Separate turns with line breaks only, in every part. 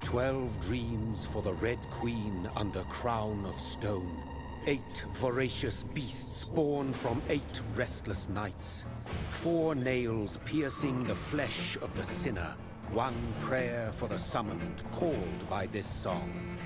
12 dreams for the Red Queen under crown of stone. 8 voracious beasts born from 8 restless nights. 4 nails piercing the flesh of the sinner. 1 prayer for the summoned, called by this song.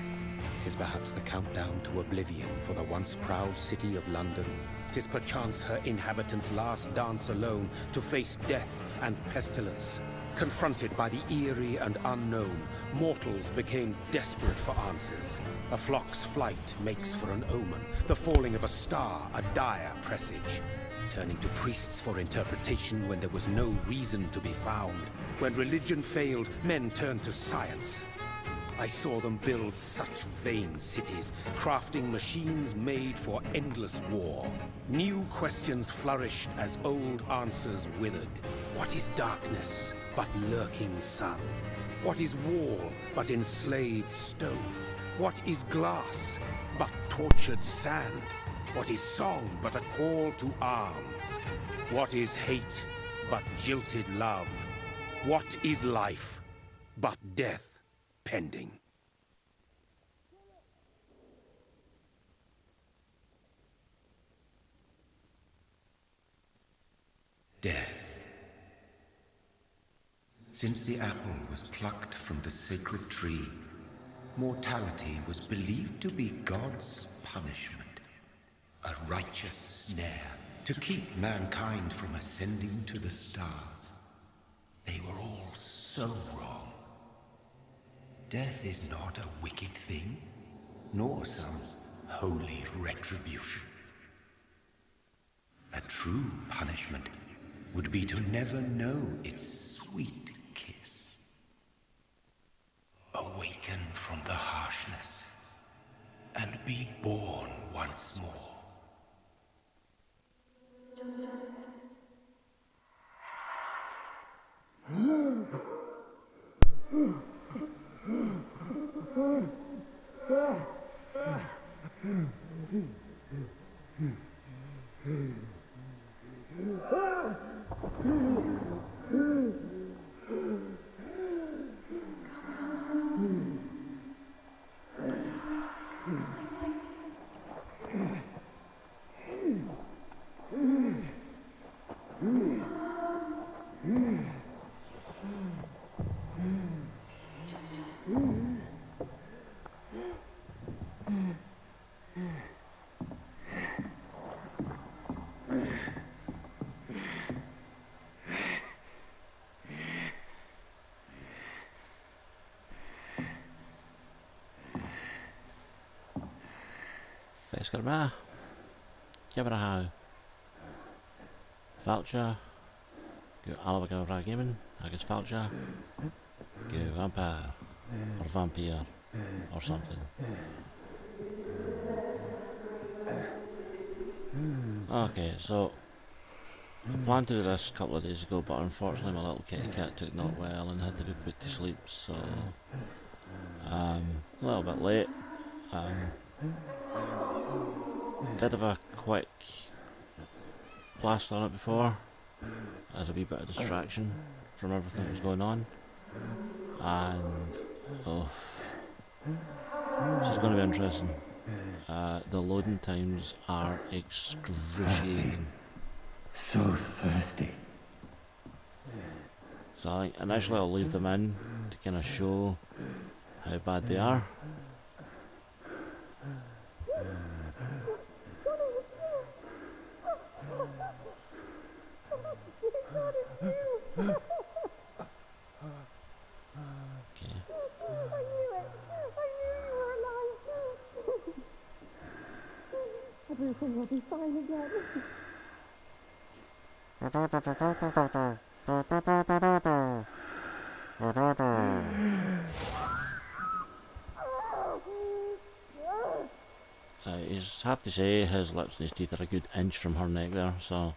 'Tis perhaps the countdown to oblivion for the once proud city of London. 'Tis perchance her inhabitants' last dance alone to face death and pestilence. Confronted by the eerie and unknown, mortals became desperate for answers. A flock's flight makes for an omen, the falling of a star a dire presage. Turning to priests for interpretation when there was no reason to be found. When religion failed, men turned to science. I saw them build such vain cities, crafting machines made for endless war. New questions flourished as old answers withered. What is darkness but lurking sun? What is wall but enslaved stone? What is glass but tortured sand? What is song but a call to arms? What is hate but jilted love? What is life but death pending?
Death. Since the apple was plucked from the sacred tree, mortality was believed to be God's punishment. A righteous snare to keep mankind from ascending to the stars. They were all so wrong. Death is not a wicked thing, nor some holy retribution. A true punishment would be to never know its sweet kiss. Awaken from the harshness and be born once more.
Failte Gu a-mhàin agus Failte Gu Vampyr or Vampyr or something. Okay, so I planned to do this a couple of days ago, but unfortunately my little kitty cat took not well and had to be put to sleep, so a little bit late. Did have a quick blast on it before as a wee bit of distraction from everything that was going on, and this is going to be interesting. The loading times are excruciating.
So thirsty.
So I think initially I'll leave them in to kind of show how bad they are. Okay.
Everything will be fine again.
You just have to say his lips and his teeth are a good inch from her neck there, so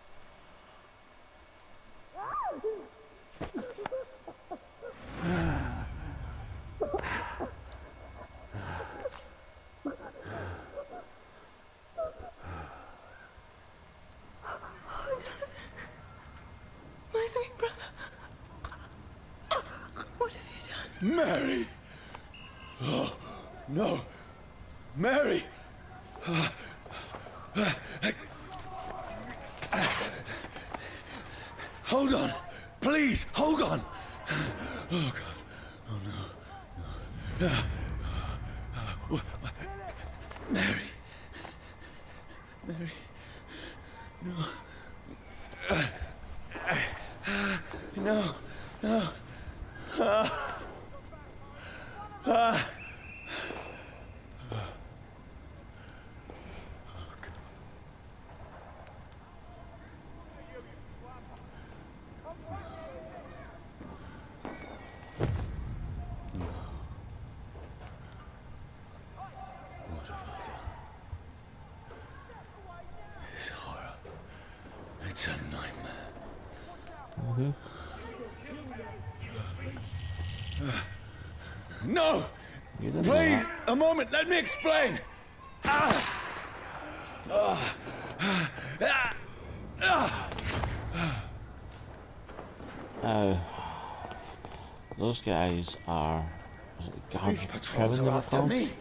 My sweet brother. What have you done?
Mary!
No! Mary! Hold on! Please, hold on! Oh, God. Oh, no. No. Mary. Mary. No. No. No. What have I done? This horror. It's a nightmare. No! Please, a moment, let me explain!
Those guys are... Was it
These
Guards
patrols are after me!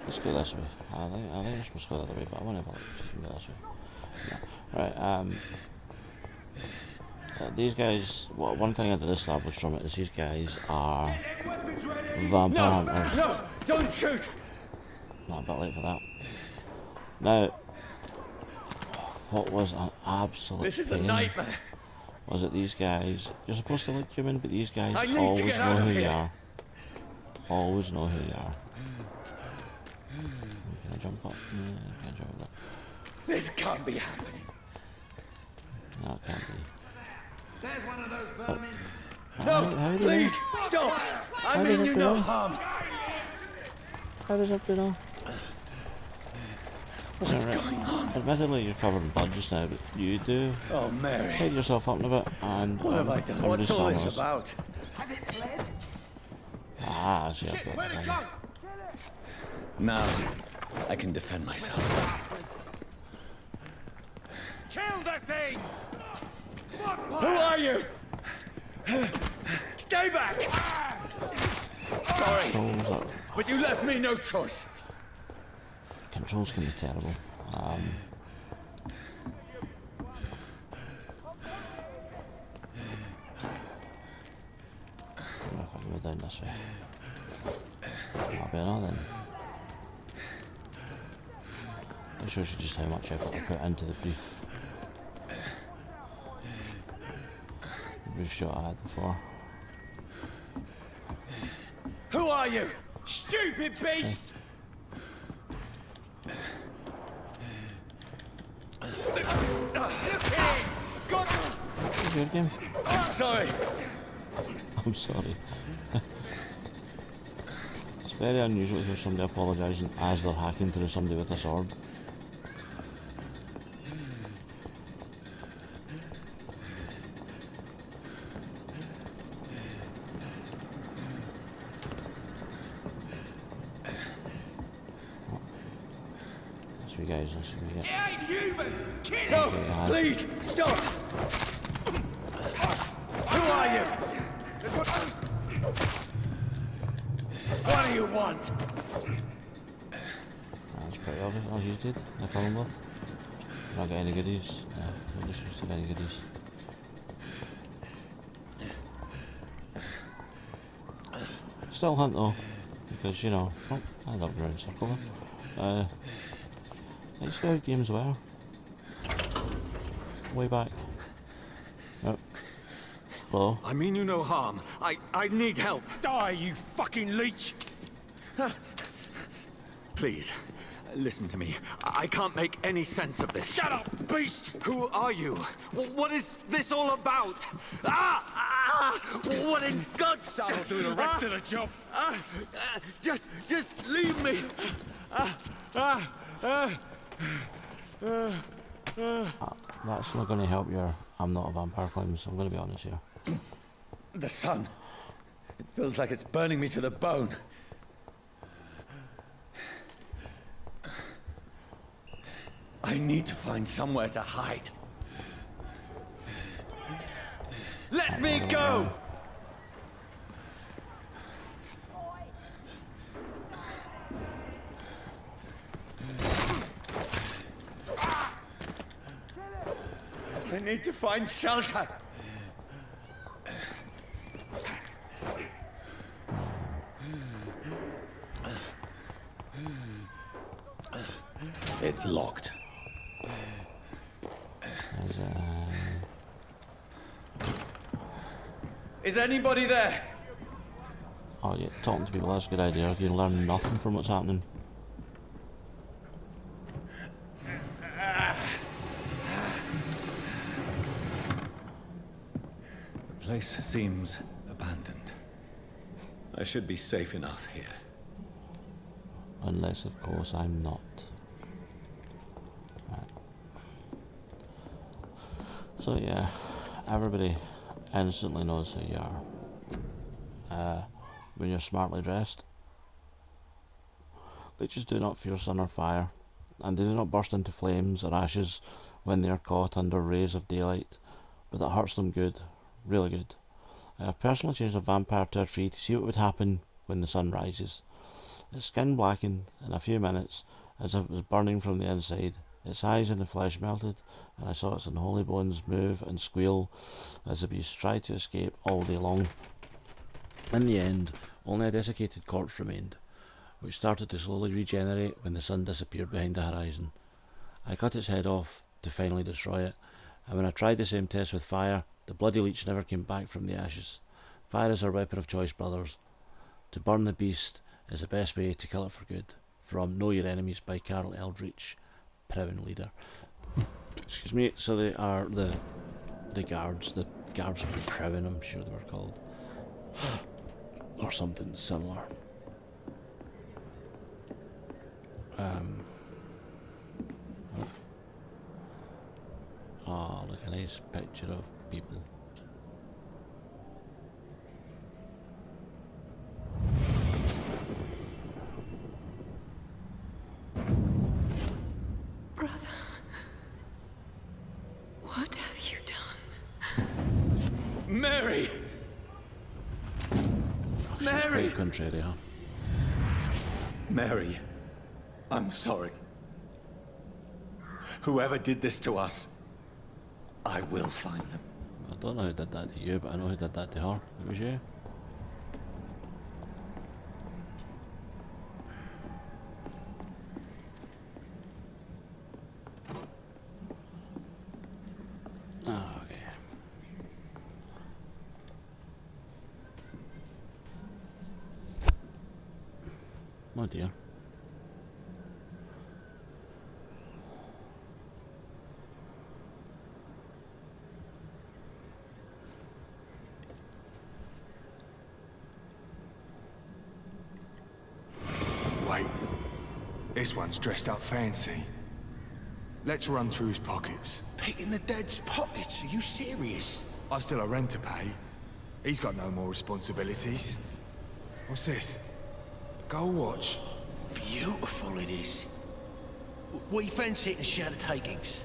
Let's go this way. I think we're supposed to go the other way, but I want to have a look if we can go this way. Yeah. Right, these guys, well, one thing I did establish from it is these guys are vampire hunters.
No! Don't shoot!
Not a bit late for that. Now, what was an absolute
This is a
pain
nightmare!
was that these guys, you're supposed to look human, but these guys
I need to
always
get
know
out of
who you
here.
are. Always know who you are. Can I jump up? Yeah, I can jump up there.
This can't be happening!
No, it can't be.
There's one of those vermin.
No! Please! Stop! I mean you no harm!
How does that know?
What's going on?
Admittedly, you're covered in blood just now, but you do
Oh, Mary.
pick yourself up in a bit, and
What have I done? What's all this about?
Has it fled?
Ah, I see.
Shit,
I've
where'd
got
it
it.
go?
Now, I can defend myself.
Bastards. Kill that thing!
Who are you? Stay back! Sorry,
Controls,
but you left me no choice.
controls can be terrible. I don't know if I can go down this way. I'll be on then. It shows you just how much effort I put into the brief shot I had before.
Who are you? Stupid beast!
Is your game?
I'm sorry.
I'm sorry. It's very unusual to hear somebody apologising as they're hacking through somebody with a sword. Let's see guys, let's see what we get.
It ain't human! Kill it!
No, please, stop! Who are you? What do you want?
That's pretty obvious. Oh, he's dead. No problem with. Not got any goodies. No, not just receive any goodies. Still hunt though, because you know, oh, I love ground circle. Nice how games were. Way back. Oh. Hello.
I mean you no harm. I need help. Die, you fucking leech! Please, listen to me. I can't make any sense of this. Shut up, beast! Who are you? What is this all about? What in God's... Sal'll do the rest of the job. Just leave me.
That's not going to help your I'm not a vampire claims, I'm going to be honest here.
The sun. It feels like it's burning me to the bone. I need to find somewhere to hide. Let me go!
I need to find shelter.
It's locked.
Is anybody there?
Oh yeah, talking to people, that's a good idea. You learn nothing from what's happening.
The place seems abandoned. I should be safe enough here.
Unless, of course, I'm not. Right. So yeah, everybody instantly knows who you are. When you're smartly dressed. Leeches do not fear sun or fire, and they do not burst into flames or ashes when they are caught under rays of daylight, but that hurts them good, really good. I have personally changed a vampire to a tree to see what would happen when the sun rises. Its skin blackened in a few minutes as if it was burning from the inside. Its eyes and the flesh melted, and I saw its unholy bones move and squeal as the beast tried to escape all day long. In the end, only a desiccated corpse remained, which started to slowly regenerate when the sun disappeared behind the horizon. I cut its head off to finally destroy it, and when I tried the same test with fire, the bloody leech never came back from the ashes. Fire is our weapon of choice, brothers. To burn the beast is the best way to kill it for good. From Know Your Enemies by Carl Eldritch, Private Leader. Excuse me, so they are the guards of the Crown, I'm sure they were called. Or something similar. Oh, look, a nice picture of people.
Brother, what have you done?
Mary! Mary!
Contrary, huh?
Mary, I'm sorry. Whoever did this to us, I will find them.
I don't know who did that to you, but I know who did that to her. It was you. Ah, okay. Oh dear.
Wait, this one's dressed up fancy. Let's run through his pockets.
Picking the dead's pockets? Are you serious?
I've still a rent to pay. He's got no more responsibilities. What's this? Gold watch.
Beautiful it is. We fancy it and share the takings.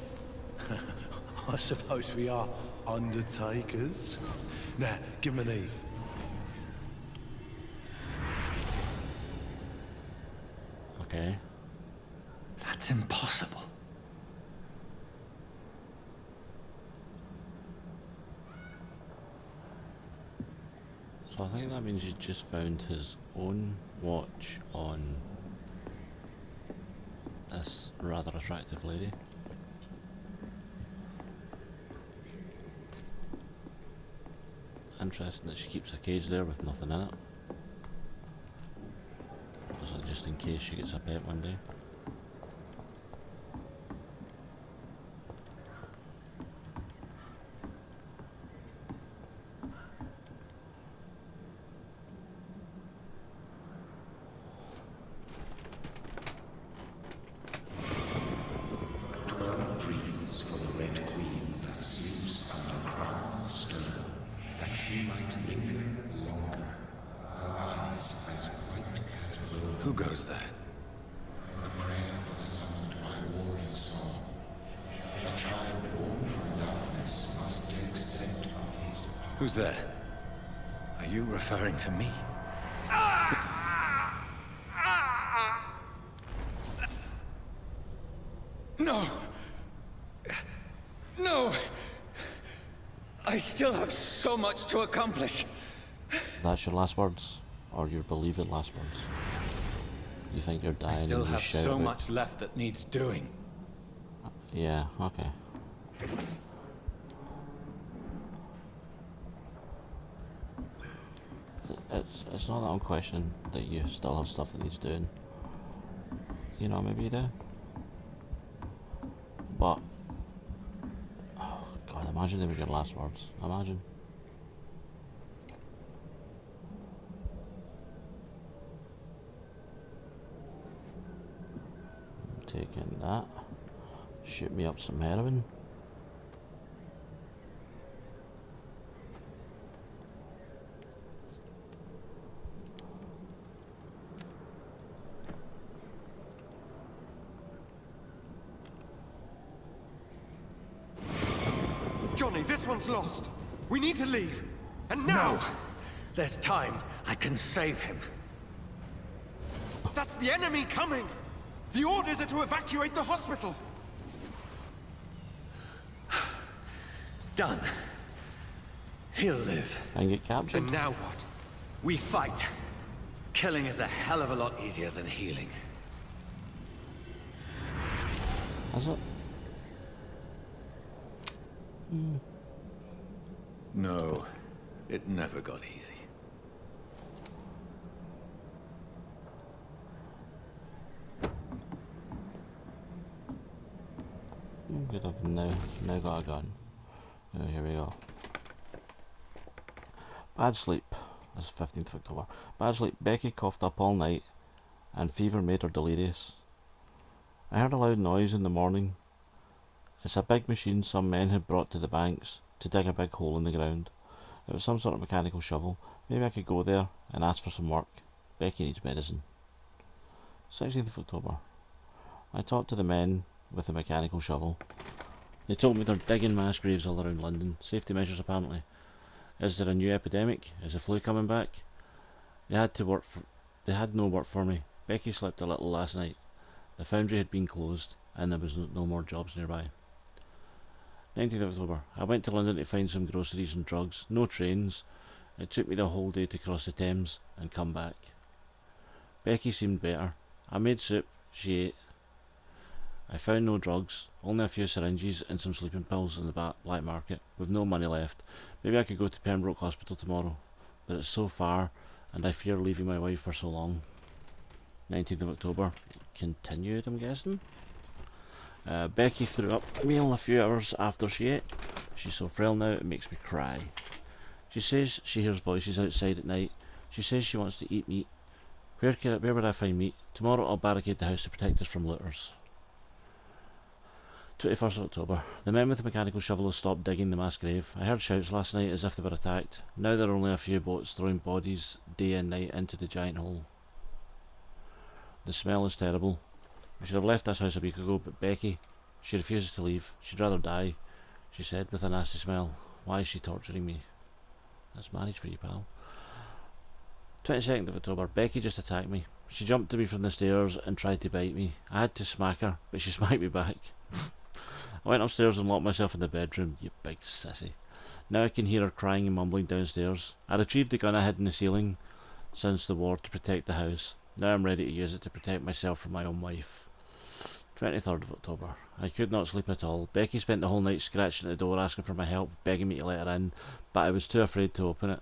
I suppose we are undertakers. Now, give him an Eve.
Okay.
That's impossible.
So I think that means he's just found his own watch on this rather attractive lady. Interesting that she keeps a cage there with nothing in it. Was it just in case she gets a pet one day?
Dreams for the Red Queen that sleeps under crown of stone, that she might linger longer, her eyes as white as gold.
Who goes there?
A prayer for the summoned by warring song. A child born from darkness must take scent of his power.
Who's there? Are you referring to me?
No! No! I still have so much to accomplish.
That's your last words? Or your believed last words? You think you're dying
I still
and you
have
shout
so
about...
much left that needs doing.
Yeah, okay. It's not that I'm questioning that you still have stuff that needs doing. You know, maybe you do. But... oh god, imagine they were your last words. Imagine. I'm taking that. Shoot me up some heroin.
Johnny, this one's lost. We need to leave. And now! No. There's time. I can save him.
That's the enemy coming! The orders are to evacuate the hospital!
Done. He'll live.
And get captured.
And now what? We fight. Killing is a hell of a lot easier than healing.
Is it?
No, it never got easy.
Good, I've now got a gun. Oh, here we go. Bad sleep. This is 15th of October. Bad sleep. Becky coughed up all night and fever made her delirious. I heard a loud noise in the morning. It's a big machine some men had brought to the banks to dig a big hole in the ground. It was some sort of mechanical shovel. Maybe I could go there and ask for some work. Becky needs medicine. 16th of October. I talked to the men with the mechanical shovel. They told me they're digging mass graves all around London. Safety measures apparently. Is there a new epidemic? Is the flu coming back? They had no work for me. Becky slept a little last night. The foundry had been closed and there was no more jobs nearby. 19th of October. I went to London to find some groceries and drugs. No trains. It took me the whole day to cross the Thames and come back. Becky seemed better. I made soup. She ate. I found no drugs, only a few syringes and some sleeping pills in the black market, with no money left. Maybe I could go to Pembroke Hospital tomorrow, but it's so far, and I fear leaving my wife for so long. 19th of October. Continued, I'm guessing. Becky threw up a meal a few hours after she ate. She's so frail now, it makes me cry. She says she hears voices outside at night. She says she wants to eat meat. Where would I find meat? Tomorrow I'll barricade the house to protect us from looters. 21st of October. The men with the mechanical shovel have stopped digging the mass grave. I heard shouts last night as if they were attacked. Now there are only a few boats throwing bodies day and night into the giant hole. The smell is terrible. We should have left this house a week ago, but Becky, she refuses to leave. She'd rather die, she said with a nasty smile. Why is she torturing me? That's marriage for you, pal. 22nd of October. Becky just attacked me. She jumped to me from the stairs and tried to bite me. I had to smack her, but she smacked me back. I went upstairs and locked myself in the bedroom. You big sissy. Now I can hear her crying and mumbling downstairs. I retrieved the gun I hid in the ceiling since the war to protect the house. Now I'm ready to use it to protect myself from my own wife. 23rd of October. I could not sleep at all. Becky spent the whole night scratching at the door asking for my help, begging me to let her in, but I was too afraid to open it.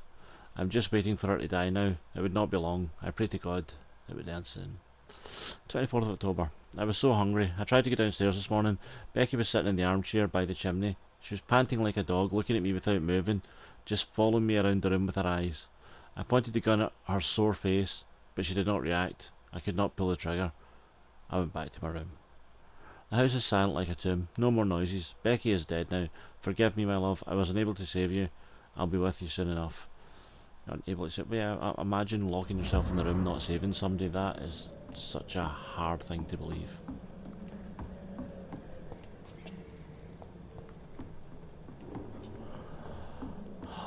I'm just waiting for her to die now. It would not be long. I pray to God it would end soon. 24th of October. I was so hungry. I tried to get downstairs this morning. Becky was sitting in the armchair by the chimney. She was panting like a dog, looking at me without moving, just following me around the room with her eyes. I pointed the gun at her sore face, but she did not react. I could not pull the trigger. I went back to my room. The house is silent like a tomb. No more noises. Becky is dead now. Forgive me, my love. I was unable to save you. I'll be with you soon enough. Unable to save. Yeah, imagine locking yourself in the room, not saving somebody. That is such a hard thing to believe.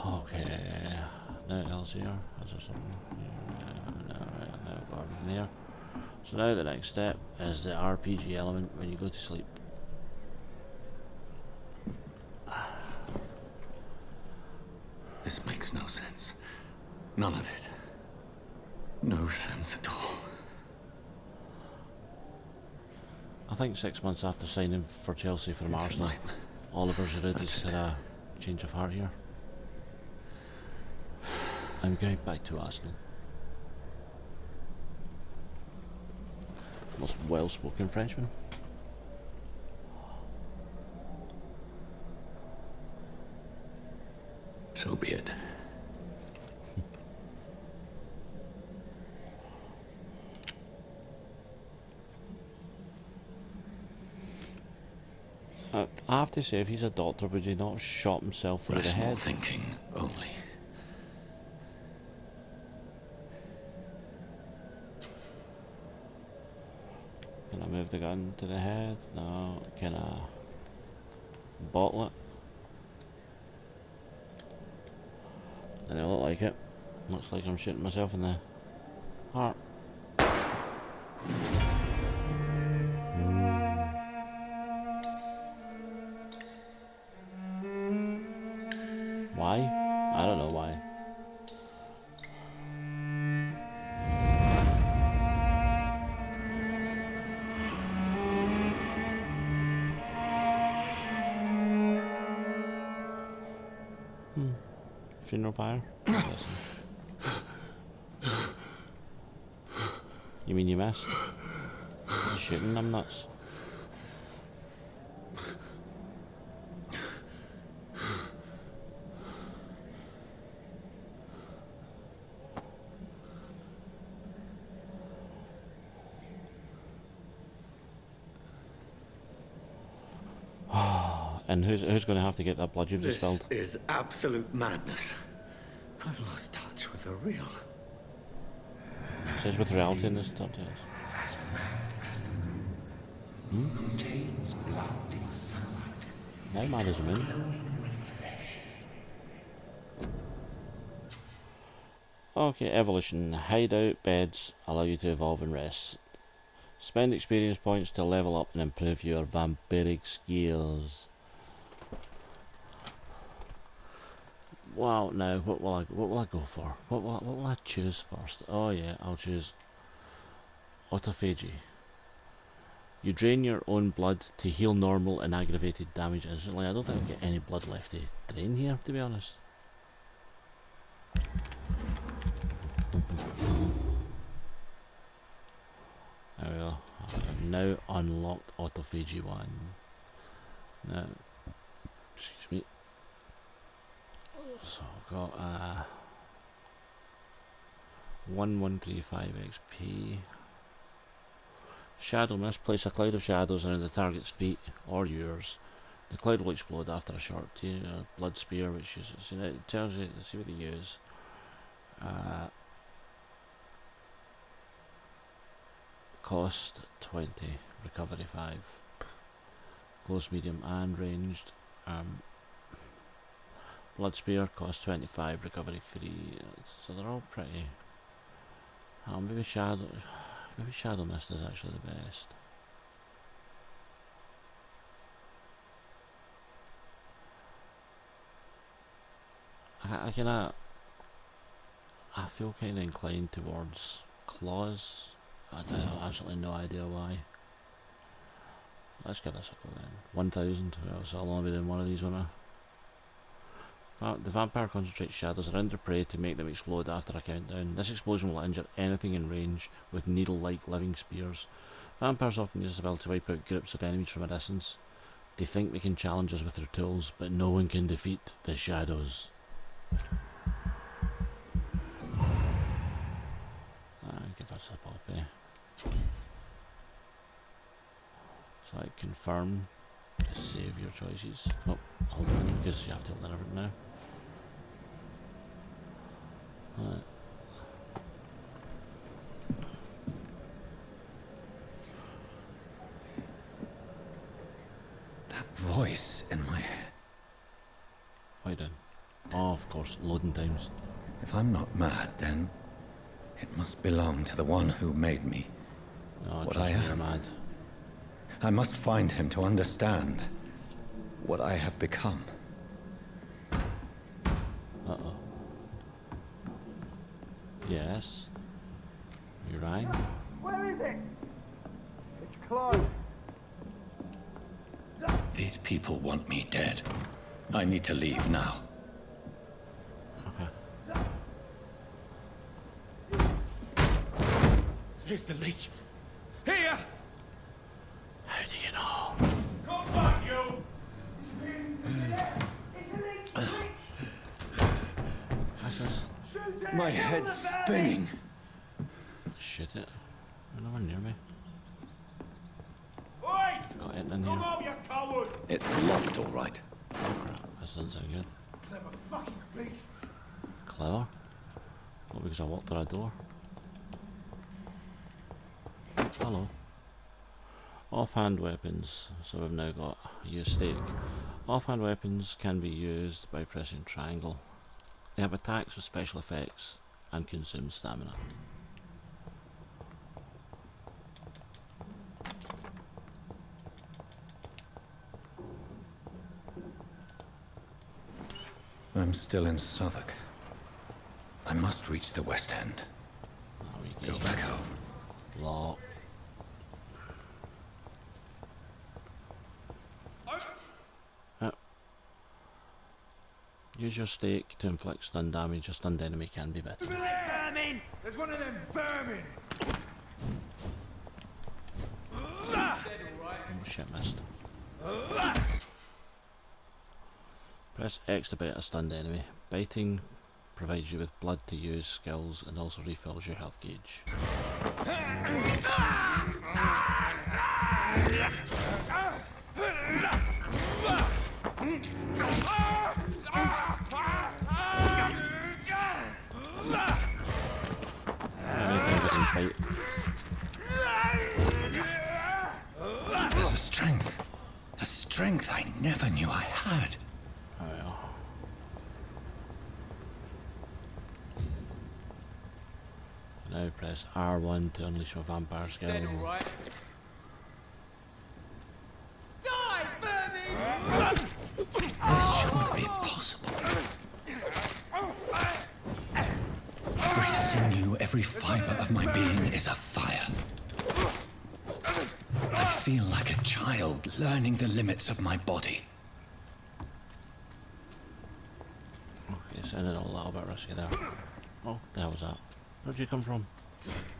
Okay. Now else here. Is there something here? No, right. No, got everything here. So now the next step is the RPG element when you go to sleep.
This makes no sense. None of it. No sense at all.
I think 6 months after signing for Chelsea from
It's a
Arsenal,
nightmare.
Oliver Giroud
That's
has
it.
had a change of heart here. I'm going back to Arsenal. Most well-spoken Frenchman.
So be it.
I have to say, if he's a doctor, would he not shot himself through the
Rational
head?
thinking only.
Can I move the gun to the head? No. Can I bottle it? Doesn't look like it. Looks like I'm shooting myself in the heart. Why? I don't know why. Funeral pyre? You mean you missed? You shooting them nuts? And who's going to have to get that blood you've just
This
spilled?
is absolute madness. I've lost touch with the real.
It says with reality in this subtitles.
As mad as the moon. Contains blinding sunlight.
How mad is the moon?
Glowing with flesh.
Okay, evolution. Hideout beds allow you to evolve and rest. Spend experience points to level up and improve your vampiric skills. Wow, now what will I go for? What will I choose first? Oh yeah, I'll choose autophagy. You drain your own blood to heal normal and aggravated damage instantly. I don't think I've got any blood left to drain here, to be honest. There we go. I've now unlocked autophagy 1. Now, excuse me. So I've got 1135 XP. Shadow mist. Place a cloud of shadows around the target's feet or yours. The cloud will explode after a short blood spear, which is, it tells you, let's see what they use. Cost 20, recovery 5. Close, medium and ranged. Blood spear cost 25, recovery 3. So they're all pretty. Oh, maybe shadow mist is actually the best. I feel kind of inclined towards claws. I have absolutely no idea why. Let's give this a go then. 1000. Well, so I'll only be doing one of these, won't I? The vampire concentrates shadows around their prey to make them explode after a countdown. This explosion will injure anything in range with needle-like living spears. Vampires often use this ability to wipe out groups of enemies from a distance. They think they can challenge us with their tools, but no one can defeat the shadows. Give us a poppy. So I confirm to save your choices. Oh, hold on, because you have to hold on everything now. Right.
That voice in my head.
Wait in. Oh, of course, loading times.
If I'm not mad, then it must belong to the one who made me.
Oh,
What
trust
I
me, you're
am.
mad.
I must find him to understand what I have become.
Uh-oh. Yes. You rang?
Where is it? It's closed.
These people want me dead. I need to leave now.
Okay.
Here's the leech. Here!
How do you know?
Come back, you!
This is...
My head's spinning.
Shit it. There's no one near me.
Oi!
Got it in
Come
here.
out, you coward!
It's locked, all right.
Oh crap, this doesn't sound good.
Clever fucking beast.
Clever? Not because I walked through a door. Hello. Offhand weapons. So we've now got use stake. Offhand weapons can be used by pressing triangle. They have attacks with special effects and consume stamina.
I'm still in Southwark. I must reach the West End.
There we
Go
go.
back home.
Lock. Use your stake to inflict stun damage. A stunned enemy can be bitten.
Vermin! There's one of them vermin!
Oh shit, missed. Press X to bite a stunned enemy. Biting provides you with blood to use skills and also refills your health gauge.
There's a strength I never knew I had.
Oh yeah. Now press R1 to unleash a vampire skill.
This shouldn't be possible. Every sinew, every fiber of my being is afire. I feel like a child learning the limits of my body.
Okay, sounded a little bit risky there. Oh, the hell was that? Where'd you come from?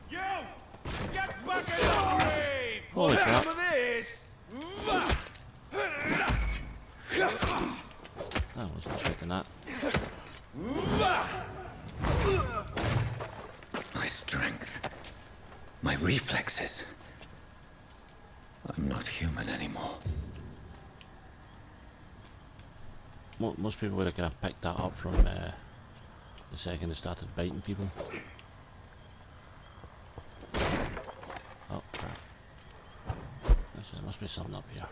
You! Get back in the grave!
Holy crap.
Some of this!
I wasn't expecting that.
My strength. My reflexes. I'm not human anymore.
Most people would have kind of picked that up from the second they started biting people. Oh crap. There must be something up here.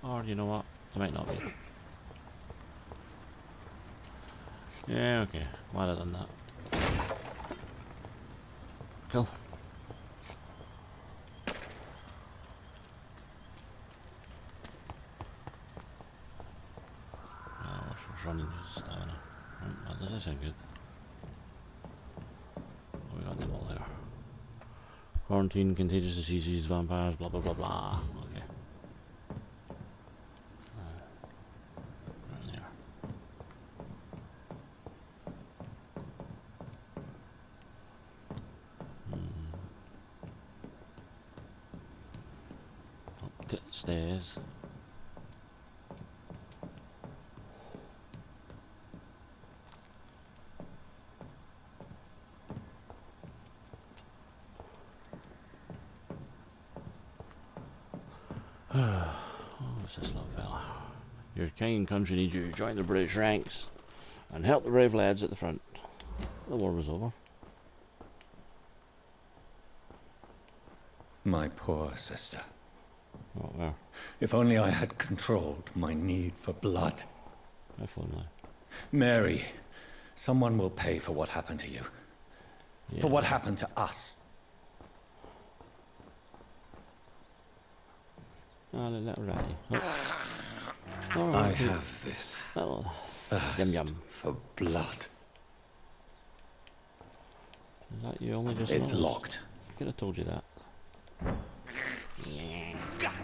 Or you know what? There might not be. Yeah, okay. Glad I done that. Cool. Running use stamina. That doesn't sound good. Oh, we got them all there. Quarantine, contagious diseases, vampires, blah blah blah blah. Okay. Right there. Up the stairs. What's this little fella? Your king and country need you to join the British ranks and help the brave lads at the front. The war was over.
My poor sister.
Oh, where?
If only I had controlled my need for blood.
If only.
Mary, someone will pay for what happened to you.
Yeah.
For what happened to us.
Oh, little ratty. Oh,
I have this
little
thirst
yum yum.
for blood.
Is that you only just
It's
noticed?
locked.
I could have told you that.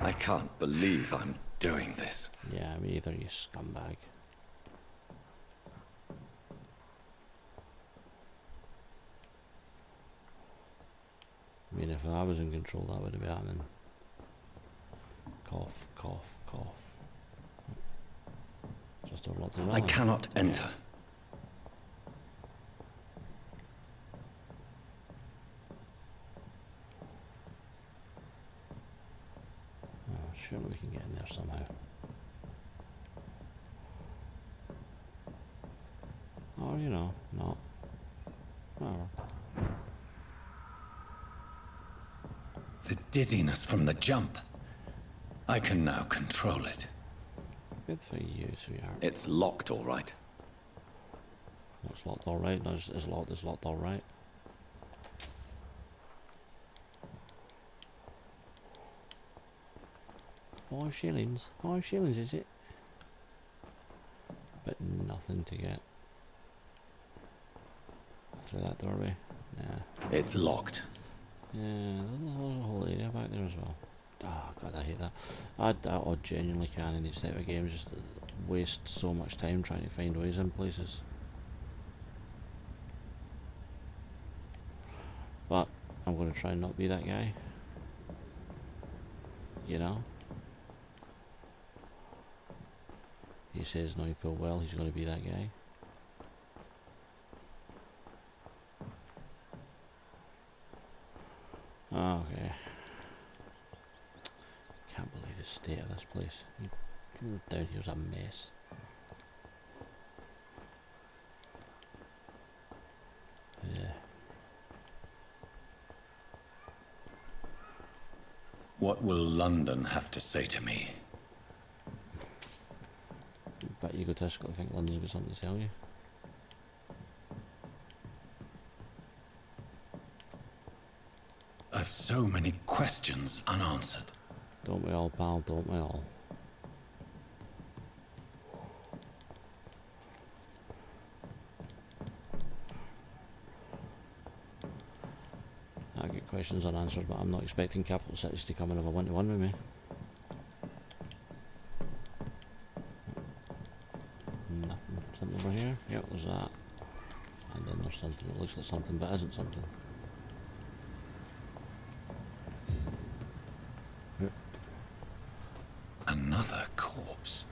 I can't believe I'm doing this.
Yeah, me either, you scumbag. I mean, if I was in control, that would be happening. Cough, cough, cough. Just a lot of
I cannot enter.
Oh, surely we can get in there somehow. Or, you know, not. Whatever.
The dizziness from the jump. I can now control it.
Good for you, sweetheart.
It's locked, all right.
It's locked alright. No, it's locked alright. £5. 5 shillings, is it? But nothing to get through that doorway. Yeah.
It's locked.
Yeah, there's a whole area back there as well. Oh god, I hate that. I genuinely can in these type of games just waste so much time trying to find ways in places. But I'm going to try and not be that guy. You know? He says knowing full well he's going to be that guy. Okay. Can't believe the state of this place. Down here's a mess. Yeah.
What will London have to say to me?
But egotistical, I think London's got something to tell you.
I've so many questions unanswered.
Don't we all, pal? Don't we all? I get questions unanswered, but I'm not expecting capital cities to come and have a one-to-one with me. Nothing. Something over here? Yep, there's that. And then there's something that looks like something but isn't something.
Another corpse.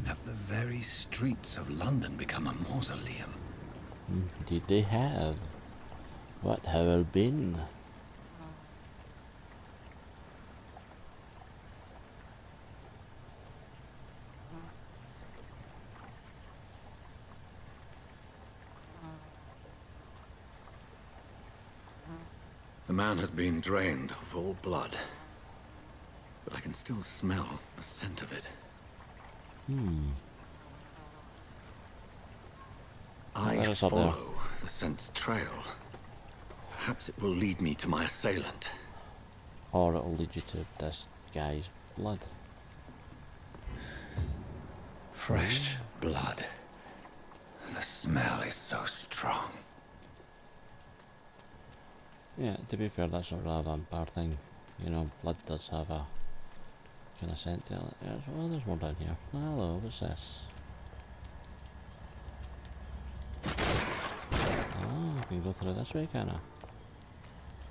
Have the very streets of London become a mausoleum?
Indeed they have. What have it been?
The man has been drained of all blood, but I can still smell the scent of it. I
Let us up there.
follow the scent's trail. Perhaps it will lead me to my assailant.
Or it'll lead you to this guy's blood.
Fresh blood. The smell is so strong.
Yeah, to be fair, that's not really a vampire thing. You know, blood does have a kind of scent to it. Yeah, well, there's more down here. Hello, what's this? Oh, I can go through this way, can I?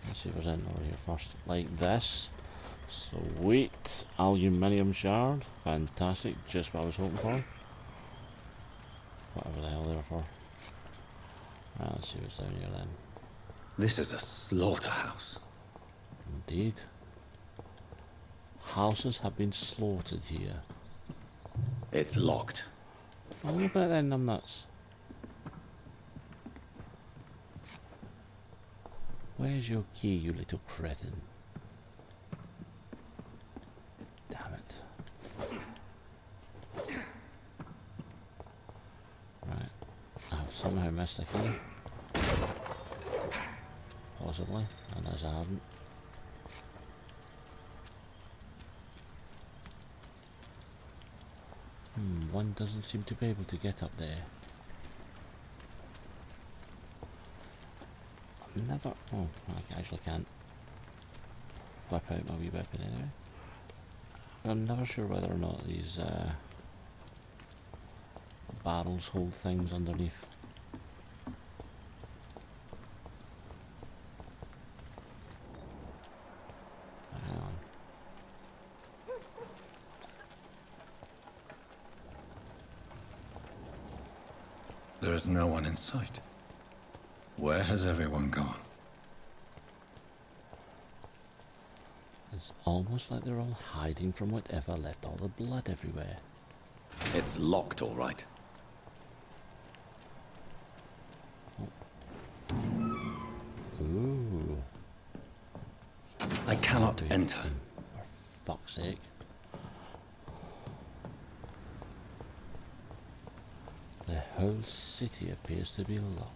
Let's see if there's anything over here first. Like this. Sweet. Aluminium shard. Fantastic. Just what I was hoping for. Whatever the hell they were for. Right, let's see what's down here then.
This is a slaughterhouse.
Indeed. Houses have been slaughtered here.
It's locked.
Oh, look at that then, numbnuts. Where's your key, you little cretin? Damn it. Right. I've somehow missed a key. Possibly, unless I haven't. One doesn't seem to be able to get up there. never... Oh, I actually can't whip out my wee weapon anyway. I'm never sure whether or not these barrels hold things underneath. Hang on.
There is no one in sight. Where has everyone gone?
It's almost like they're all hiding from whatever left all the blood everywhere.
It's locked, all right.
Ooh.
I cannot
Wait,
enter.
For fuck's sake. The whole city appears to be locked.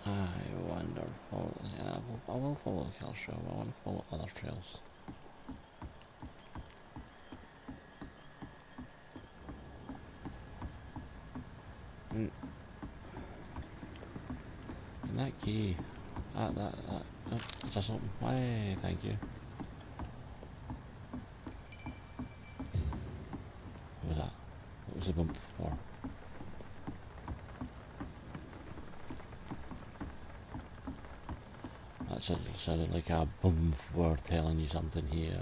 I wonder. Yeah, I will follow the kill trail. I want to follow other trails. And that key, oh, is there something? Hey, thank you. What was that? What was the bump for? That sounded like a bump for telling you something here.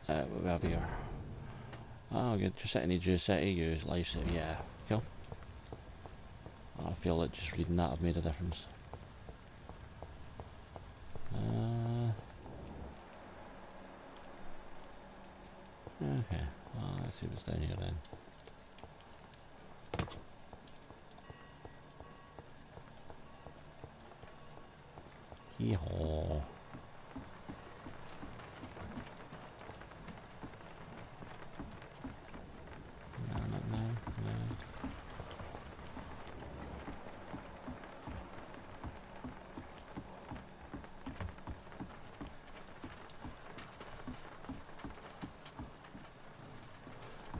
We'll be here. Oh, good. Just sitting in just use lifesave. Yeah, cool. I feel like just reading that I've made a difference. Okay. Well, let's see what's down here then. Hee-haw.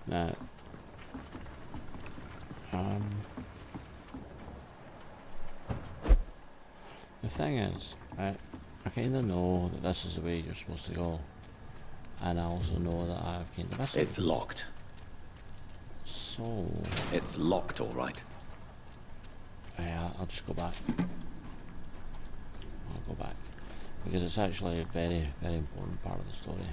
Now, the thing is, I kind of know that this is the way you're supposed to go, and I also know that I've kind of missed it.
It's locked.
So...
It's locked, all right.
Yeah, I'll just go back. I'll go back. Because it's actually a very, very important part of the story.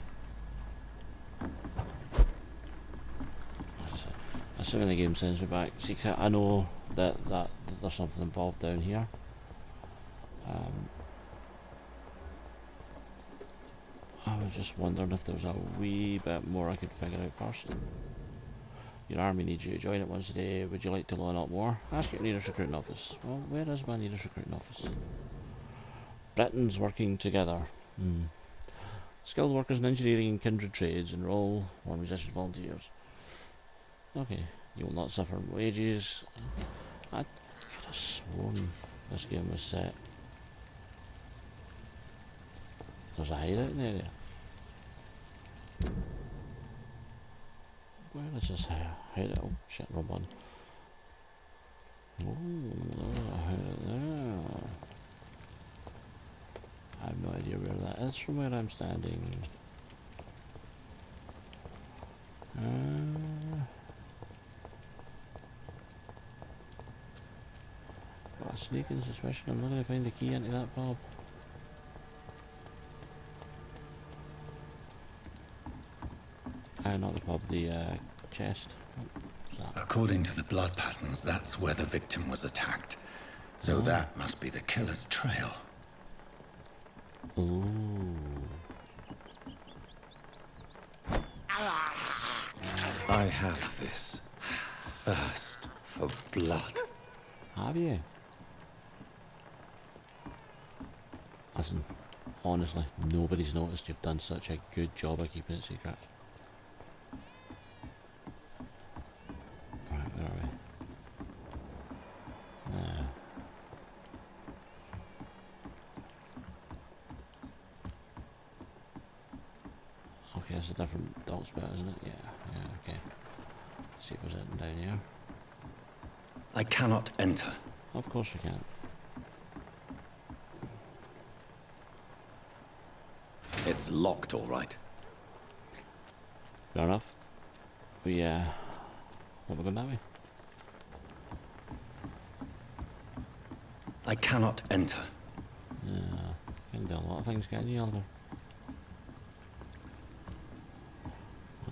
Assuming the game sends me back. See, I know that there's something involved down here. I was just wondering if there was a wee bit more I could figure out first. Your army needs you to join it once a day. Would you like to learn out more? Ask your nearest recruiting office. Well, where is my nearest recruiting office? Britons working together. Skilled workers in engineering and kindred trades enroll for musicians volunteers. Okay, you will not suffer wages. I could have sworn this game was set. There's a hideout in the area. Where is this hideout? Oh shit, wrong one. Oh, there's a hideout there. I have no idea where that is from where I'm standing. Got a sneaking suspicion I'm not going to find the key into that pub. Not the pub, the chest. What's that?
According to the blood patterns, that's where the victim was attacked. So that must be the killer's trail.
Ooh.
I have this thirst for blood.
Have you? Listen, honestly, nobody's noticed you've done such a good job of keeping it secret. Right, where are we? it's a different dock spot, isn't it? Yeah, okay. See if there's anything down here.
I cannot enter.
Of course we can't.
It's locked, all right.
Fair enough. We, what we're going that way?
I cannot enter.
Yeah, can do a lot of things, can you, Oliver?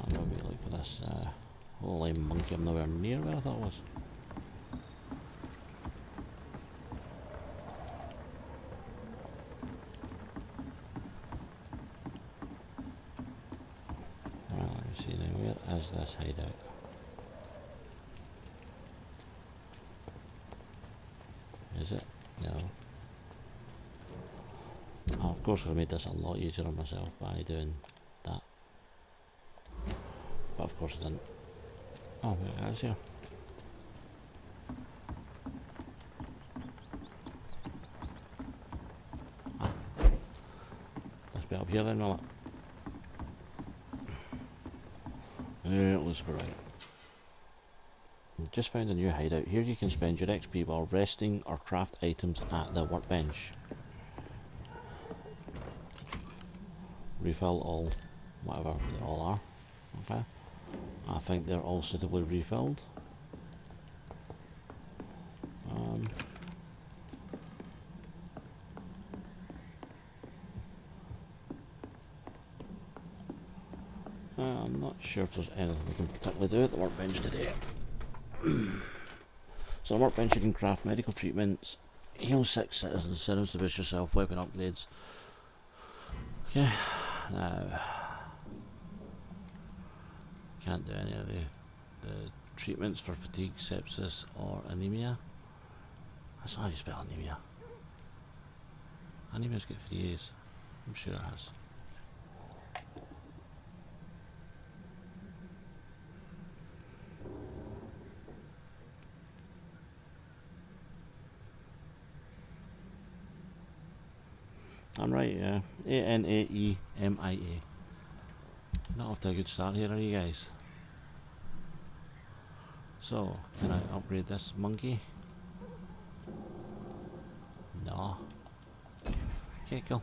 I'm going to look for this, holy monkey, I'm nowhere near where I thought it was. Right, let me see now, where is this hideout? Is it? No. Oh, of course I made this a lot easier on myself by doing that. But of course I didn't. Oh, there it is here. Ah. Let's be up here then, will it? Yeah, it looks right. Just found a new hideout. Here you can spend your XP while resting or craft items at the workbench. Refill all, whatever they all are. Okay. I think they're all suitably refilled. I'm not sure if there's anything we can particularly do at the workbench today. So on the workbench you can craft medical treatments, heal 6 citizens, serums to boost yourself, weapon upgrades. Okay, now can't do any of the treatments for fatigue, sepsis or anemia. That's not how you spell anemia. Anemia's got 3 A's, I'm sure it has. I'm right, yeah. A-N-A-E-M-I-A. Not off to a good start here, are you guys? So, can I upgrade this monkey? No. Okay, cool.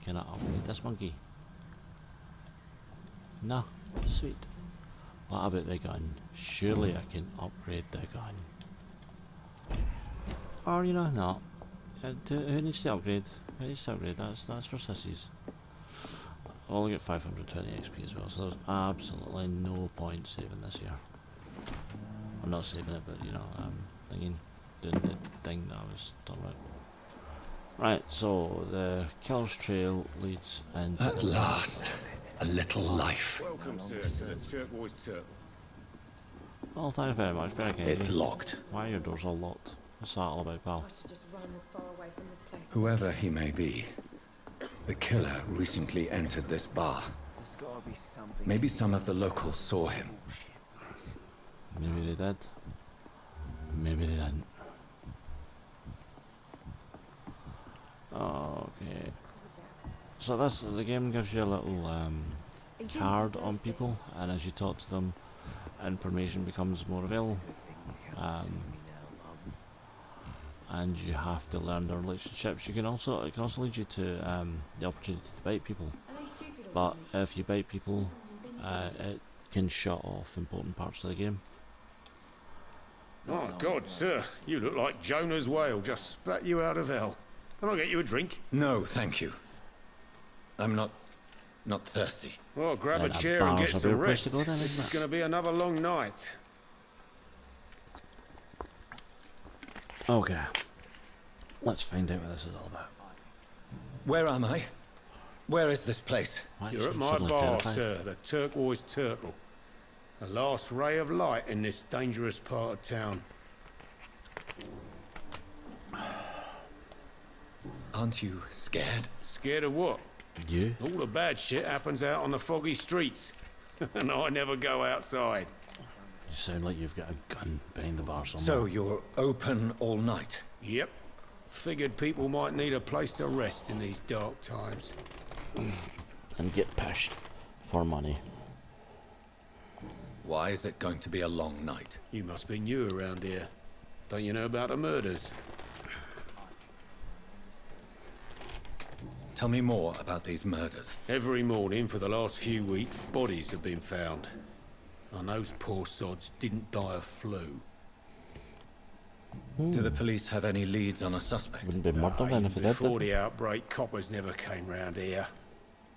Can I upgrade this monkey? No. Sweet. What about the gun? Surely I can upgrade the gun. Or, you know, not. Who needs to upgrade? Who needs to upgrade? That's for sissies. I'll only get 520 XP as well, so there's absolutely no point saving this here. I'm not saving it, but you know, I'm thinking, doing the thing that I was talking about. Right, so the Killer's Trail leads into...
At last, a little life.
Welcome, sir, to the Turquoise Turtle.
Oh, thank you very much, very kind.
It's locked.
Why are your doors all locked? What's that all about, pal?
I should just run as far away from this place as
Whoever he may be, the killer recently entered this bar. Maybe some of the locals saw him.
Maybe they did. Maybe they didn't. Okay. So the game gives you a little card on people, and as you talk to them, information becomes more available. And you have to learn their relationships. It can also lead you to the opportunity to bite people. But if you bite people, it can shut off important parts of the game.
Oh, God, sir. You look like Jonah's whale just spat you out of hell. Can I get you a drink?
No, thank you. I'm not thirsty.
Well, grab a
That
chair and
bar's
get
a
some
real place
rest.
to go then,
This
isn't
is
it?
going to be another long night.
Okay. Let's find out what this is all about.
Where am I? Where is this place?
Why
You're
is
at
it
my
suddenly
bar,
terrifying?
sir, the Turquoise Turtle. The last ray of light in this dangerous part of town.
Aren't you scared?
Scared of what?
You?
All the bad shit happens out on the foggy streets. And I never go outside.
You sound like you've got a gun behind the bar somewhere.
So you're open all night?
Yep. Figured people might need a place to rest in these dark times.
And get pissed. for money.
Why is it going to be a long night?
You must be new around here. Don't you know about the murders?
Tell me more about these murders.
Every morning for the last few weeks, bodies have been found. And those poor sods didn't die of flu.
Do the police have any leads on a suspect?
Wouldn't be murder then if it did.
Before the outbreak, coppers never came round here.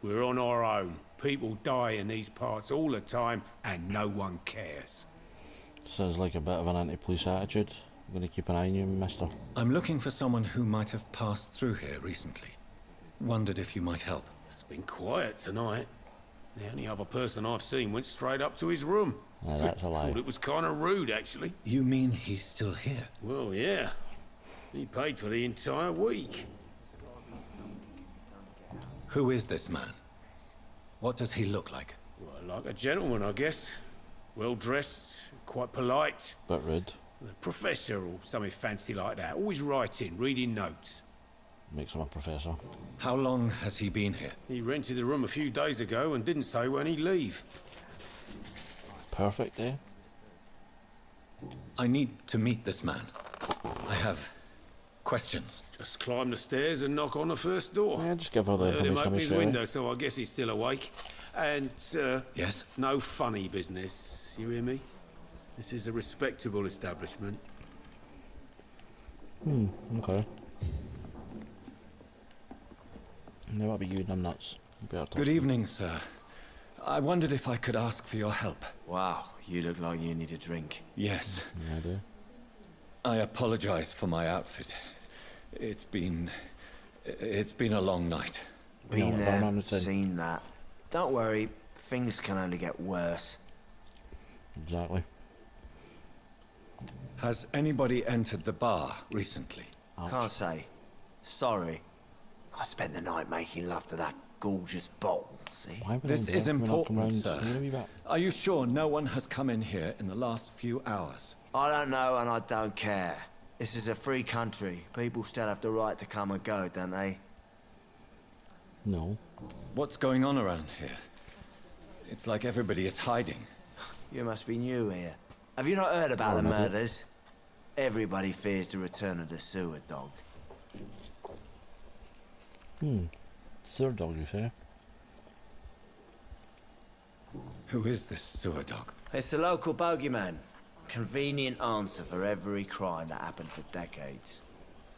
We're on our own. People die in these parts all the time, and no one cares.
Sounds like a bit of an anti-police attitude. I'm gonna keep an eye on you, mister.
I'm looking for someone who might have passed through here recently. Wondered if you might help.
It's been quiet tonight. The only other person I've seen went straight up to his room.
Yeah, that's a lie.
Thought it was kind of rude, actually.
You mean he's still here?
Well, yeah. He paid for the entire week.
Who is this man? What does he look like?
Well, like a gentleman, I guess. Well-dressed, quite polite.
Bit rude.
A professor or something fancy like that. Always writing, reading notes.
Makes him a professor.
How long has he been here?
He rented the room a few days ago and didn't say when he'd leave.
Perfect, eh?
I need to meet this man. I have questions.
Just climb the stairs and knock on the first door.
Yeah, just give her the
I heard him
information
open his
straight away.
window, so I guess he's still awake. And,
Yes?
no funny business. You hear me? This is a respectable establishment.
Okay. Now what about you, numbnuts?
Good evening, sir. I wondered if I could ask for your help.
Wow, you look like you need a drink.
Yes.
Yeah, I do.
I apologize for my outfit. It's been a long night.
Been
what
there,
Barman said.
seen that. Don't worry, things can only get worse.
Exactly.
Has anybody entered the bar recently?
Can't say. Sorry. I spent the night making love to that gorgeous bottle, see?
Why would
This
I
is
do that? We're not come
important,
round
sir.
to you, wee bit.
Are you sure no one has come in here in the last few hours?
I don't know and I don't care. This is a free country. People still have the right to come and go, don't they?
No.
What's going on around here? It's like everybody is hiding.
You must be new here. Have you not heard about the murders? Everybody fears the return of the sewer dog.
Sewer dog, you say?
Who is this sewer dog?
It's the local bogeyman. Convenient answer for every crime that happened for decades.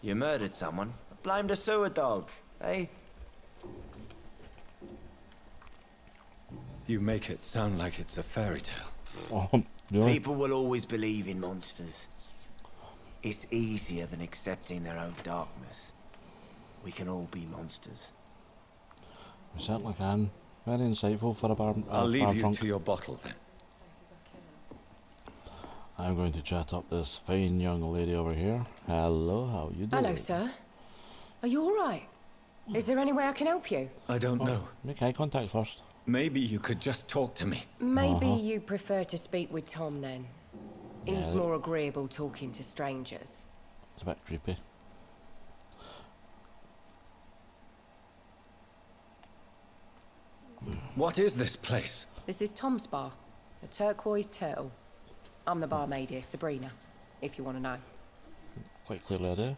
You murdered someone, blame the sewer dog, eh?
You make it sound like it's a fairy tale.
Oh, really?
People will always believe in monsters. It's easier than accepting their own darkness. We can all be monsters.
We certainly can. Very insightful for a bar.
I'll leave
bar
you
drunk.
to your bottle then.
I'm going to chat up this fine young lady over here. Hello, how you doing?
Hello, sir. Are you all right? Is there any way I can help you?
I don't know.
Make eye contact first.
Maybe you could just talk to me.
Maybe you prefer to speak with Tom then. He's
Yeah.
more agreeable talking to strangers.
It's a bit creepy.
What is this place?
This is Tom's bar, the Turquoise Turtle. I'm the barmaid here, Sabrina, if you want to know.
Quite clearly I do.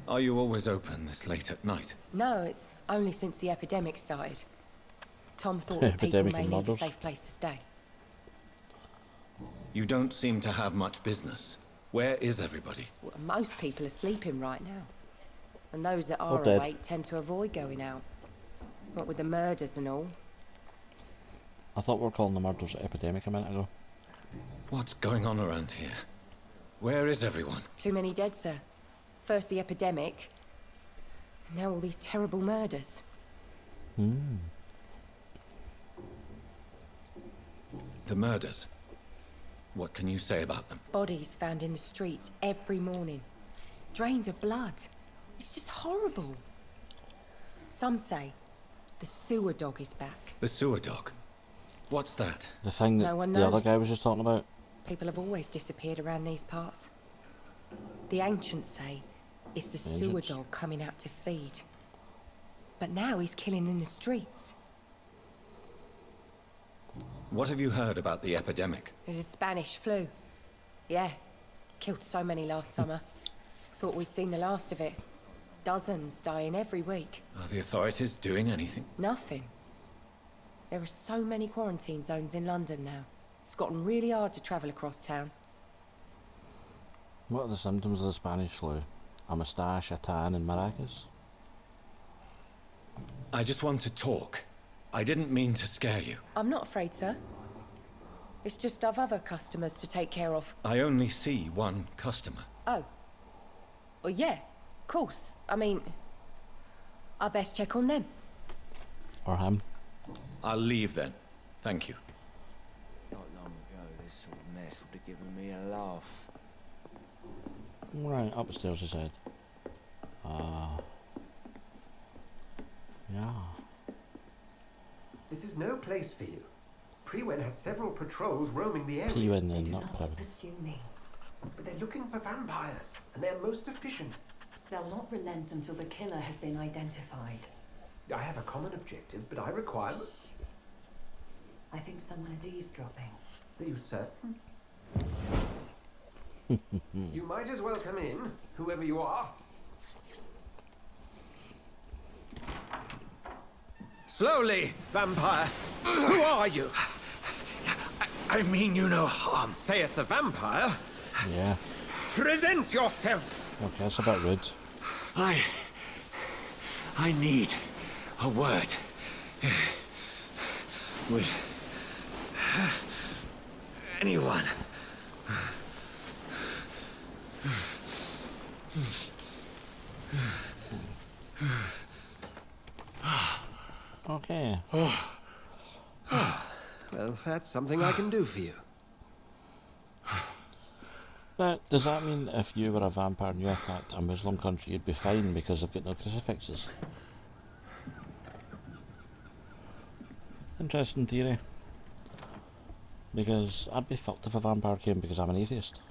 Are you always open this late at night?
No, it's only since the epidemic started. Tom thought that people
Epidemic
may
of
need a
murders.
safe place to stay.
You don't seem to have much business. Where is everybody?
Well, most people are sleeping right now. And those that
Or
are
dead.
awake tend to avoid going out. What with the murders and all.
I thought we were calling the murders an epidemic a minute ago.
What's going on around here? Where is everyone?
Too many dead, sir. First the epidemic, and now all these terrible murders.
The murders. What can you say about them?
Bodies found in the streets every morning. Drained of blood. It's just horrible. Some say the sewer dog is back.
The sewer dog. What's that?
The thing that
No one
the other
knows.
guy was just talking about.
People have always disappeared around these parts. The ancients say it's the sewer
Ancients?
dog coming out to feed. But now he's killing in the streets.
What have you heard about the epidemic?
There's a Spanish flu. Yeah. Killed so many last summer. Thought we'd seen the last of it. Dozens dying every week.
Are the authorities doing anything?
Nothing. There are so many quarantine zones in London now. It's gotten really hard to travel across town.
What are the symptoms of the Spanish flu? A moustache, a tan, and maracas?
I just want to talk. I didn't mean to scare you.
I'm not afraid, sir. It's just I've other customers to take care of.
I only see one customer.
Oh. Well, yeah, of course. I mean, I best check on them.
Or him?
I'll leave then. Thank you.
Not long ago, this sort of mess would have given me a laugh.
Right, upstairs he said. Yeah.
This is no place for you. Priwen has several patrols roaming the area.
Priwen then, not Priwen.
Pursue me. But they're looking for vampires, and they're most efficient.
They'll not relent until the killer has been identified.
I have a common objective, but I require...
I think someone is eavesdropping.
Are you certain? You might as well come in, whoever you are.
Slowly, vampire. Who are you?
I mean you no harm.
Saith the vampire.
Yeah.
Present yourself.
Okay, that's a bit rude.
I need a word with anyone.
Okay.
Well, that's something I can do for you.
Now, does that mean if you were a vampire and you attacked a Muslim country, you'd be fine because they've got no crucifixes? Interesting theory. Because I'd be fucked if a vampire came because I'm an atheist.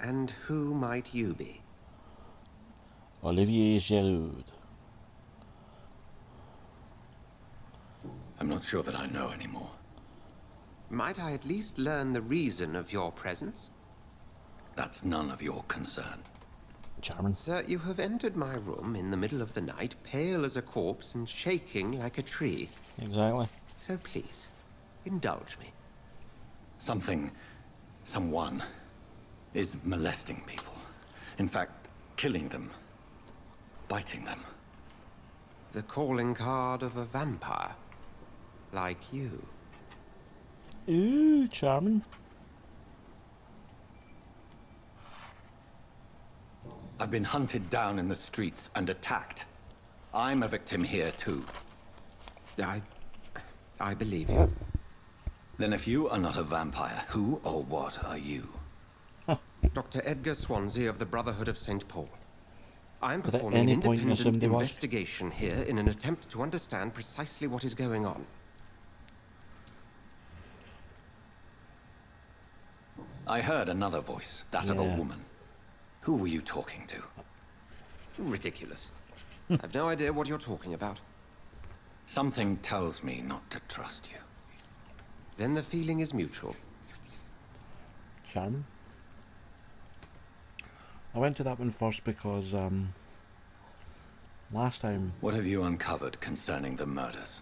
And who might you be?
Olivier Giroud.
I'm not sure that I know anymore.
Might I at least learn the reason of your presence?
That's none of your concern.
Charming.
Sir, you have entered my room in the middle of the night, pale as a corpse and shaking like a tree.
Exactly.
So please, indulge me.
Someone is molesting people. In fact, killing them. Biting them.
The calling card of a vampire. Like you.
Ooh, charming.
I've been hunted down in the streets and attacked. I'm a victim here too.
I believe you.
Then if you are not a vampire, who or what are you?
Dr. Edgar Swansea of the Brotherhood of St. Paul. I'm
At
performing an
any point you assumed
independent
he was?
investigation here in an attempt to understand precisely what is going on.
I heard another voice, that of a
Yeah.
woman. Who were you talking to?
Ridiculous. I've no idea what you're talking about.
Something tells me not to trust you.
Then the feeling is mutual.
Charming. I went to that one first because last time
What have you uncovered concerning the murders?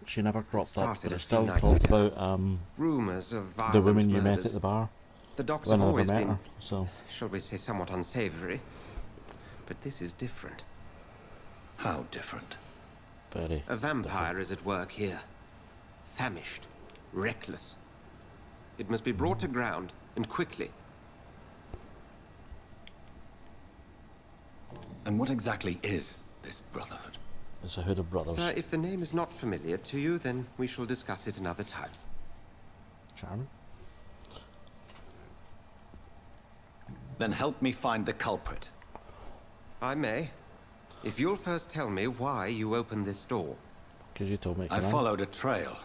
she never cropped up,
Started
but
a
I
few
still
nights
talked
ago.
about
Rumors of violent
the woman you met
murders.
at the bar
The docs
when
have
I never
always
met
been,
her. So
shall we say, somewhat unsavory. But this is different.
How different?
very.
A vampire is at work here. Famished. Reckless. It must be brought to ground, and quickly.
And what exactly is this brotherhood?
It's a hood of brothers.
Sir, if the name is not familiar to you, then we shall discuss it another time.
Charming.
Then help me find the culprit.
I may. If you'll first tell me why you opened this door.
Because you told me to
I
come in.
followed a trail.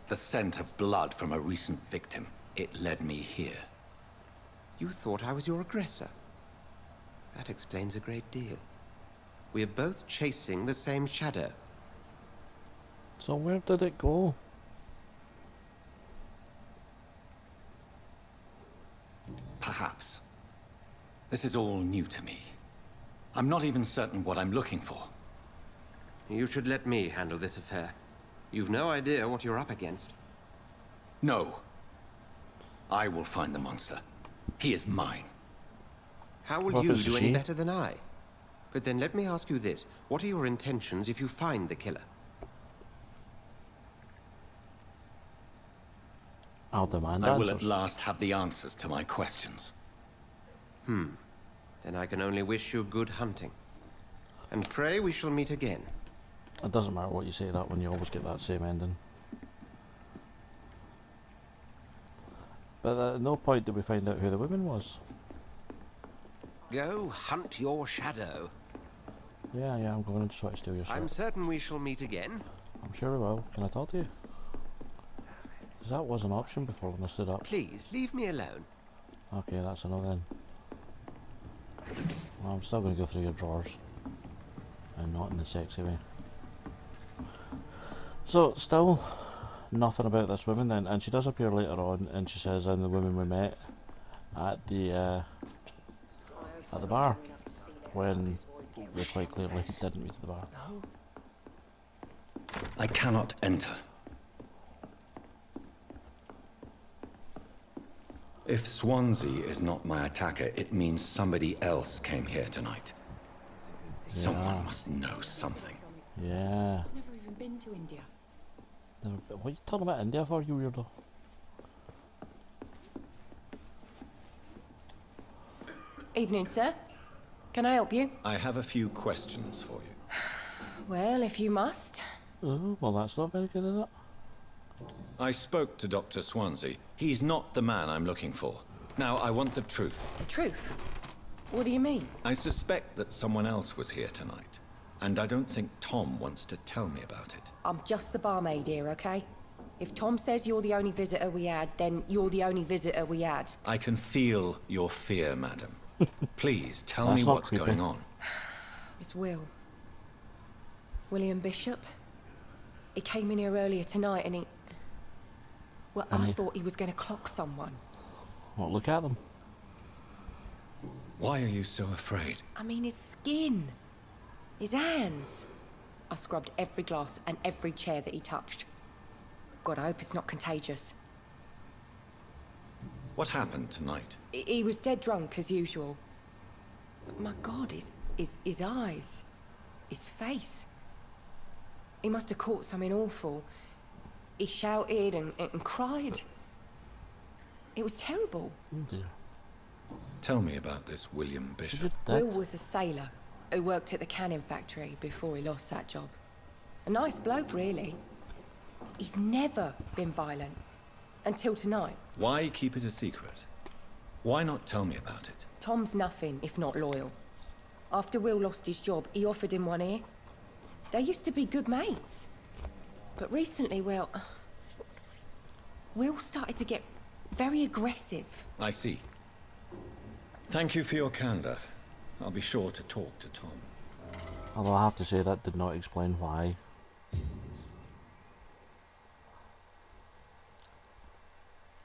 The scent of blood from a recent victim. It led me here.
You thought I was your aggressor. That explains a great deal. We are both chasing the same shadow.
So where did it go?
Perhaps. This is all new to me. I'm not even certain what I'm looking for.
You should let me handle this affair. You've no idea what you're up against.
No. I will find the monster. He is mine.
How will
What
you
is
do any
she?
better than I? But then let me ask you this. What are your intentions if you find the killer?
I'll demand
I will
answers.
at last have the answers to my questions.
Then I can only wish you good hunting. And pray we shall meet again.
It doesn't matter what you say to that one, you always get that same ending. But at no point did we find out who the woman was.
Go hunt your shadow.
Yeah, I'm going to try to steal your
I'm
shit.
certain we shall meet again.
I'm sure we will. Can I talk to you? 'Cause that was an option before when I stood up.
Please, leave me alone.
Okay, that's a no then. Well, I'm still going to go through your drawers. And not in the sexy way. So, still nothing about this woman then. And she does appear later on and she says, I'm the woman we met at the bar. When they quite clearly didn't meet at the bar.
I cannot enter. If Swansea is not my attacker, it means somebody else came here tonight. Someone must know something.
Yeah.
Never even been to India.
What are you talking about India for, you weirdo?
Evening, sir. Can I help you?
I have a few questions for you.
Well, if you must.
Oh, well that's not very good, is it?
I spoke to Dr. Swansea. He's not the man I'm looking for. Now, I want the truth.
The truth? What do you mean?
I suspect that someone else was here tonight, and I don't think Tom wants to tell me about it.
I'm just the barmaid here, okay? If Tom says you're the only visitor we had, then you're the only visitor we had.
I can feel your fear, madam. Please, tell
That's
me
not
what's
creepy.
going on.
It's Will. William Bishop. He came in here earlier tonight and he... Well, I thought he was going to clock someone.
Well, look at them.
Why are you so afraid?
I mean, his skin. His hands. I scrubbed every glass and every chair that he touched. God, I hope it's not contagious.
What happened tonight?
He was dead drunk, as usual. But my God, his eyes. His face. He must have caught something awful. He shouted and cried. It was terrible.
Oh dear.
Tell me about this William
She
Bishop.
did
Will
that.
was a sailor who worked at the canning factory before he lost that job. A nice bloke, really. He's never been violent. Until tonight.
Why keep it a secret? Why not tell me about it?
Tom's nothing if not loyal. After Will lost his job, he offered him one ear. They used to be good mates. But recently, well... Will started to get very aggressive.
I see. Thank you for your candor. I'll be sure to talk to Tom.
Although I have to say that did not explain why.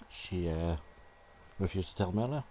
She refused to tell me earlier.